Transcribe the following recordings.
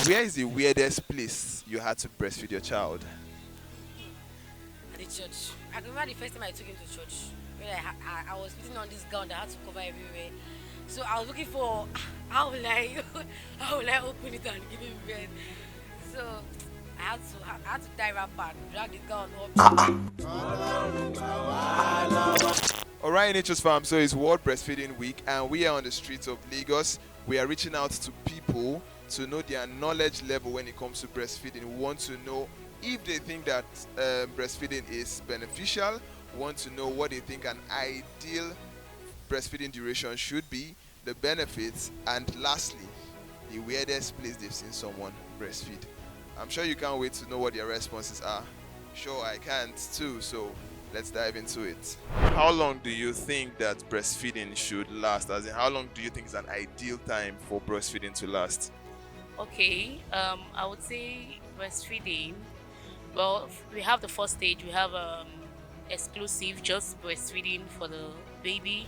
Where is the weirdest place you had to breastfeed your child? At the church. I remember the first time I took him to church. When I was sitting on this gown that had to cover everywhere. So I was looking for how will I how will I open it and give him bread. So I had to tie wrapper and drag the gown up. All right, Nature's Farm. So it's World Breastfeeding Week, and we are on the streets of Lagos. We are reaching out to people to know their knowledge level when it comes to breastfeeding. We want to know if they think that breastfeeding is beneficial. We want to know what they think an ideal breastfeeding duration should be, the benefits, and lastly, the weirdest place they've seen someone breastfeed. I'm sure you can't wait to know what their responses are. Sure, I can't too, so let's dive into it. How long do you think that breastfeeding should last? As in, how long do you think is an ideal time for breastfeeding to last? Okay, I would say breastfeeding. Well, we have the first stage. We have exclusive, just breastfeeding for the baby,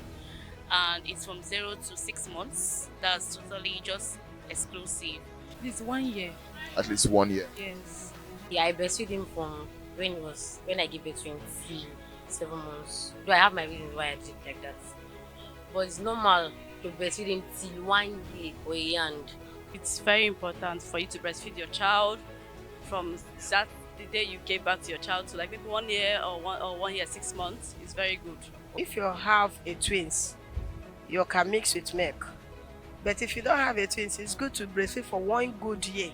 and it's from 0 to 6 months. That's totally just exclusive. This 1 year. At least 1 year. Yes. Yeah, I breastfeed him from when I gave birth to him till 7 months. Do I have my reasons why I did it like that? But it's normal to breastfeed him till 1 year or a year and It's very important for you to breastfeed your child from that the day you gave birth to your child to like maybe 1 year or 1 year 6 months. It's very good. If you have a twins, you can mix with milk. But if you don't have a twins, it's good to breastfeed for 1 good year.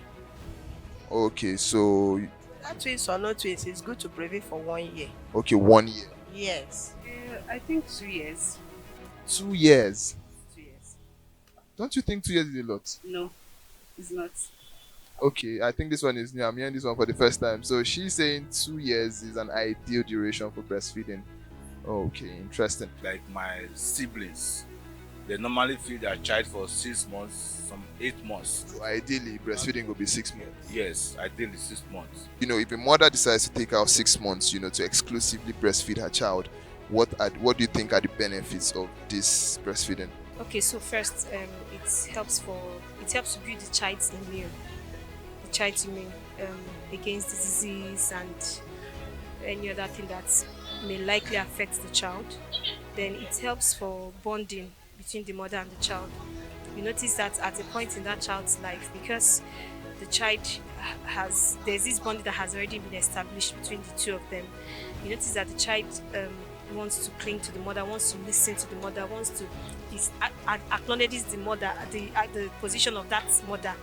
Okay, so That twins or no twins, it's good to breastfeed for 1 year. okay, 1 year. Yes. I think 2 years. 2 years. 2 years. Don't you think 2 years is a lot? No, it's not. Okay, I think this one is new. I'm hearing this one for the first time. So she's saying 2 years is an ideal duration for breastfeeding. Okay, interesting. Like my siblings, they normally feed their child for 6 months, some 8 months. So ideally, breastfeeding will be 6 months. Yes, ideally 6 months. If a mother decides to take out 6 months, to exclusively breastfeed her child, what do you think are the benefits of this breastfeeding? Okay, so first, it helps to build the child's immune against diseases and any other thing that may likely affect the child. Then it helps for bonding between the mother and the child. You notice that at a point in that child's life, because the child there's this bonding that has already been established between the two of them. You notice that the child wants to cling to the mother, wants to listen to the mother, wants to acknowledges the mother, the position of that mother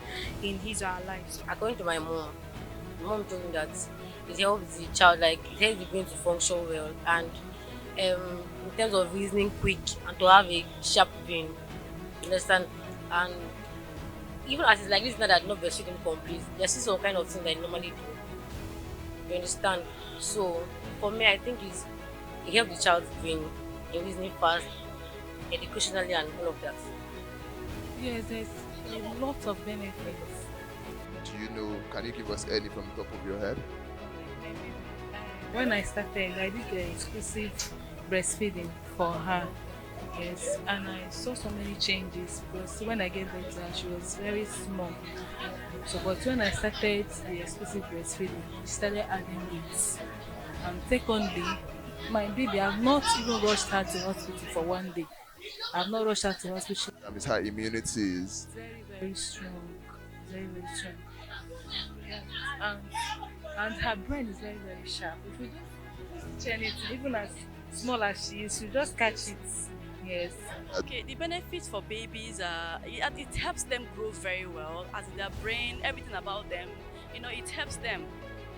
in his or her lives. according to my mom told me that it helps the child, like it helps the brain to function well and in terms of reasoning quick and to have a sharp brain. You understand? And even as it's like this now that not breastfeeding complete, there's still some kind of thing that I normally do. You understand? So for me I think it helps the child's brain in reasoning fast, educationally and all of that. Yes, there's a lot of benefits. Do you know? Can you give us any from the top of your head? When I started, I did the exclusive breastfeeding for her. Yes, and I saw so many changes because when I gave birth to her, she was very small. So, but when I started the exclusive breastfeeding, she started adding weight. And secondly, my baby, I've not even rushed her to hospital for 1 day. I've not rushed her to hospital. It's her immunity is. Very, very strong. Very, very strong. Yeah. And, and her brain is very, very sharp. If you just teach anything, even as small as she is, you just catch it. Yes. Okay, the benefits for babies are it helps them grow very well, as in their brain, everything about them, it helps them.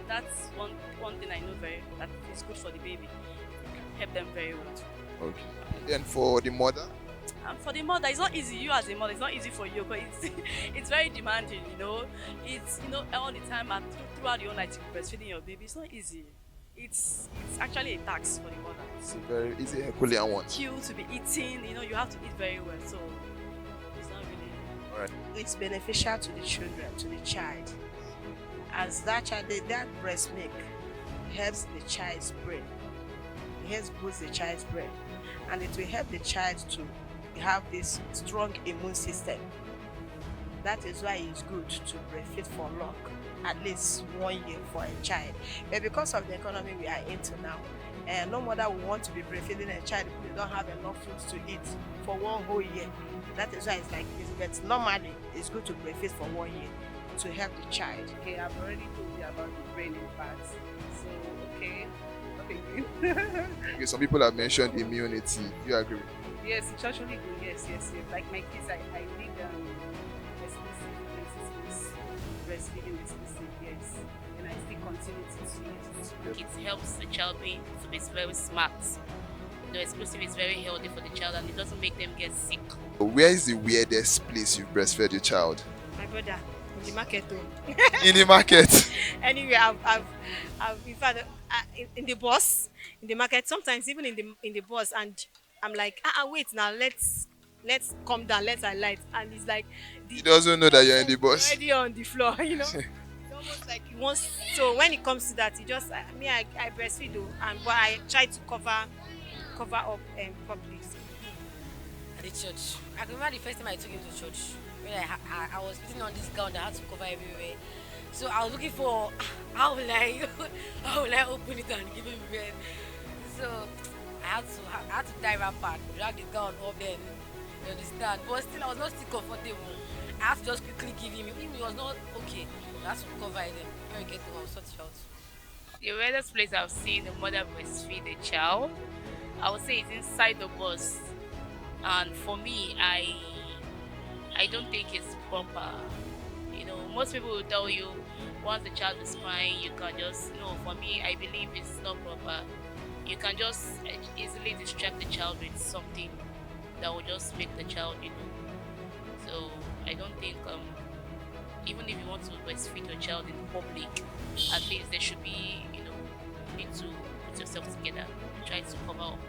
That's one thing I know that is good for the baby. It can help them very well. Okay. And for the mother? And for the mother, it's not easy. You as a mother, it's not easy for you because it's very demanding. It's all the time and throughout the whole night breastfeeding your baby. It's not easy. It's actually a tax for the mother. It's a very easy Herculean one. You to be eating, you have to eat very well. So it's not really. Alright. It's beneficial to the children, to the child. As that breast milk helps the child's brain. It helps boost the child's brain. And it will help the child to have this strong immune system. That is why it's good to breastfeed for long, at least 1 year for a child. But because of the economy we are into now, no mother will want to be breastfeeding a child if they don't have enough food to eat for 1 whole year. That is why it's like this. But normally, it's good to breastfeed for 1 year to help the child. Okay, I've already told you about the brain impact. So, okay. Okay. Okay, some people have mentioned immunity. Do you agree? Yes, it's actually good. Yes, yes, yes. Like my kids, I did exclusive breastfeeding exclusive, yes. And I still continue to use it. It helps the child to be very smart. The exclusive is very healthy for the child and it doesn't make them get sick. Where is the weirdest place you've breastfed your child? My brother, in the market though. In the market. Anyway, I've in fact, in the bus, in the market, sometimes even in the bus, and I'm like, wait now, let's calm down, let's alight, and it's like He doesn't know that you're in the bus. already on the floor, It's almost like he wants. So when it comes to that, he just I breastfeed though, and but I try to cover up properly. At the church. I remember the first time I took him to church. When I was putting on this gown that had to cover everywhere. So I was looking for how will I open it and give him bread. So I had to tie wrapper, drag the gown up then, you understand. But still I was not still comfortable. I had to just quickly give him. If he was not okay, I had to cover it then. When we get to, I'll sort it out. The weirdest place I've seen a mother breastfeed a child, I would say it's inside the bus. And for me, I don't think it's proper. Most people will tell you once the child is crying, you can just no. For me, I believe it's not proper. You can just easily distract the child with something that will just make the child, So I don't think even if you want to breastfeed your child in public, at least there should be, you need to put yourself together and try to cover up.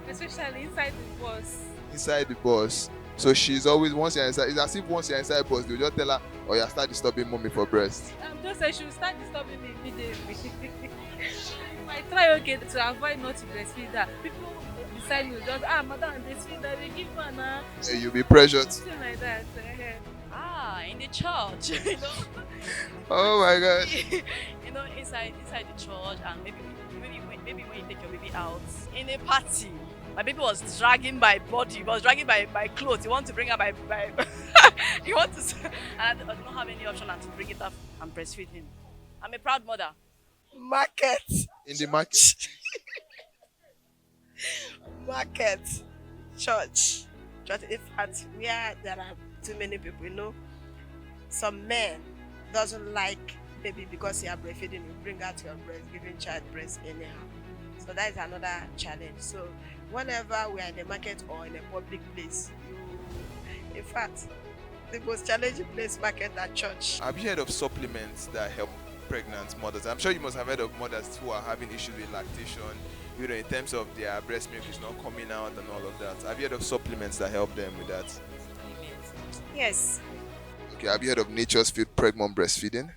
Especially inside the bus. Inside the bus. So she's always, once you're inside, it's as if once you're inside the bus, they'll just tell her, oh, you start disturbing mommy for breast. I'm just saying she will start disturbing me immediately. If I try to avoid not to breastfeed her, people beside me will just, madam, breastfeed her, we give her now. You'll be pressured. Something like that. In the church, Oh my God. inside the church, and maybe when you take your baby out in a party, my baby was dragging my body, was dragging my clothes. You want to bring her by you want to, and I don't have any option than to bring it up and breastfeed him. I'm a proud mother. Market. In the market. Market. Church. In fact, where there are too many people, some men doesn't like baby because you are breastfeeding, you bring out your breast, giving child breast anyhow. So that is another challenge. So whenever we are in the market or in a public place, in fact, the most challenging place, market and church. Have you heard of supplements that help pregnant mothers? I'm sure you must have heard of mothers who are having issues with lactation, in terms of their breast milk is not coming out and all of that. Have you heard of supplements that help them with that? Yes, Okay, have you heard of Nature'sfield Pregmum Breastfeeding?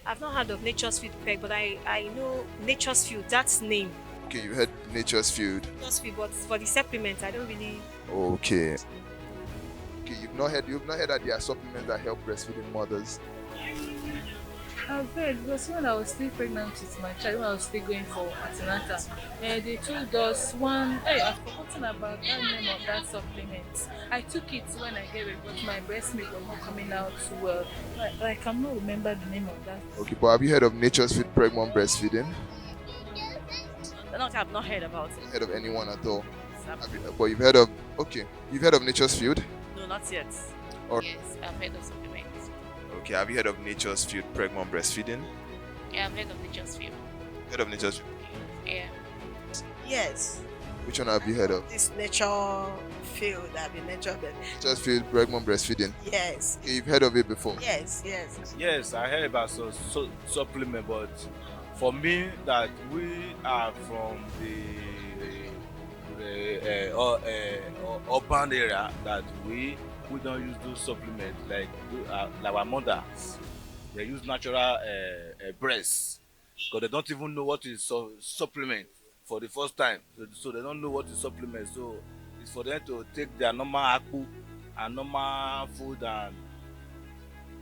I've not heard of Nature'sfield Peg, but I know Nature'sfield. That's name. Okay, you heard Nature'sfield. Nature'sfield, but for the supplements, I don't really. Okay. Okay, you've not heard that there are supplements that help breastfeeding mothers. I've heard, because when I was still pregnant with my child, when I was still going for antenatal, they told us I've forgotten about that name of that supplement. I took it when I gave it, but my breast milk was not coming out well. I cannot remember the name of that. Okay, but have you heard of Nature'sfield Pregmum Breastfeeding? I've not heard about it. Heard of anyone at all? But you've heard of Nature'sfield? No, not yet. Or Yes, I've heard of supplements. okay, have you heard of Nature'sfield Pregmum Breastfeeding? Yeah, I've heard of Nature'sfield. Heard of Nature'sfield? Yeah. Yes. Which one have you heard of? This nature field, nature. Nature'sfield Pregmum Breastfeeding. Yes. Okay, you've heard of it before? Yes. Yes, I heard about supplement, but for me, that we are from the urban area, that we don't use those supplements like our mothers. They use natural breasts because they don't even know what is supplement for the first time. So they don't know what is supplement. So it's for them to take their normal akpu and normal food and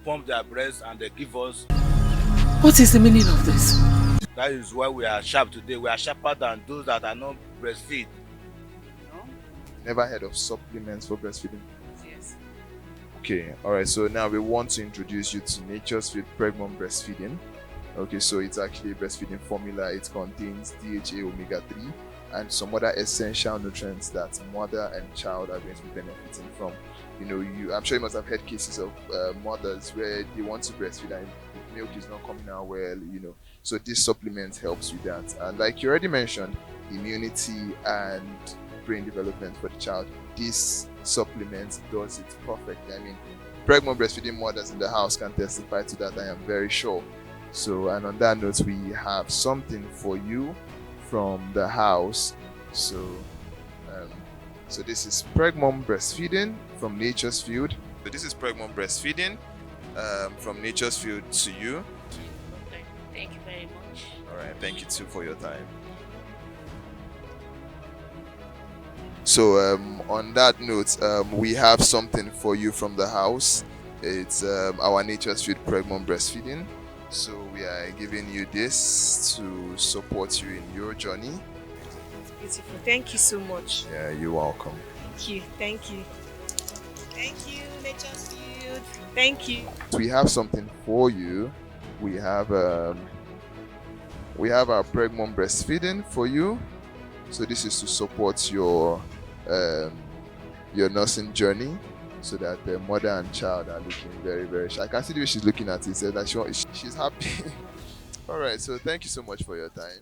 pump their breast and they give us. What is the meaning of this? That is why we are sharp today. We are sharper than those that are not breastfeed. You know? Never heard of supplements for breastfeeding? Yes. Okay, all right. So now we want to introduce you to Nature'sfield Pregmum Breastfeeding. Okay, so it's actually a breastfeeding formula. It contains DHA, omega 3, and some other essential nutrients that mother and child are going to be benefiting from. I'm sure you must have heard cases of mothers where they want to breastfeed and milk is not coming out well. So this supplement helps with that. And like you already mentioned, immunity and brain development for the child. This supplement does it perfectly. I mean, pregnant breastfeeding mothers in the house can testify to that, I am very sure. So, and on that note, we have something for you from the house. So this is Pregmum Breastfeeding from Nature'sfield. So this is Pregmum Breastfeeding from Nature'sfield to you. Okay. Thank you very much. All right, thank you too for your time. So on that note, we have something for you from the house. It's our Nature'sfield Pregmum Breastfeeding. So we are giving you this to support you in your journey. It's beautiful. Thank you so much. Yeah, you're welcome. Thank you. Thank you. Thank you, Nature'sfield. Thank you. We have something for you. We have our Pregmum Breastfeeding for you. So this is to support your nursing journey, so that the mother and child are looking very, very shy. I can see the way she's looking at it. Says that she's happy. All right. So thank you so much for your time.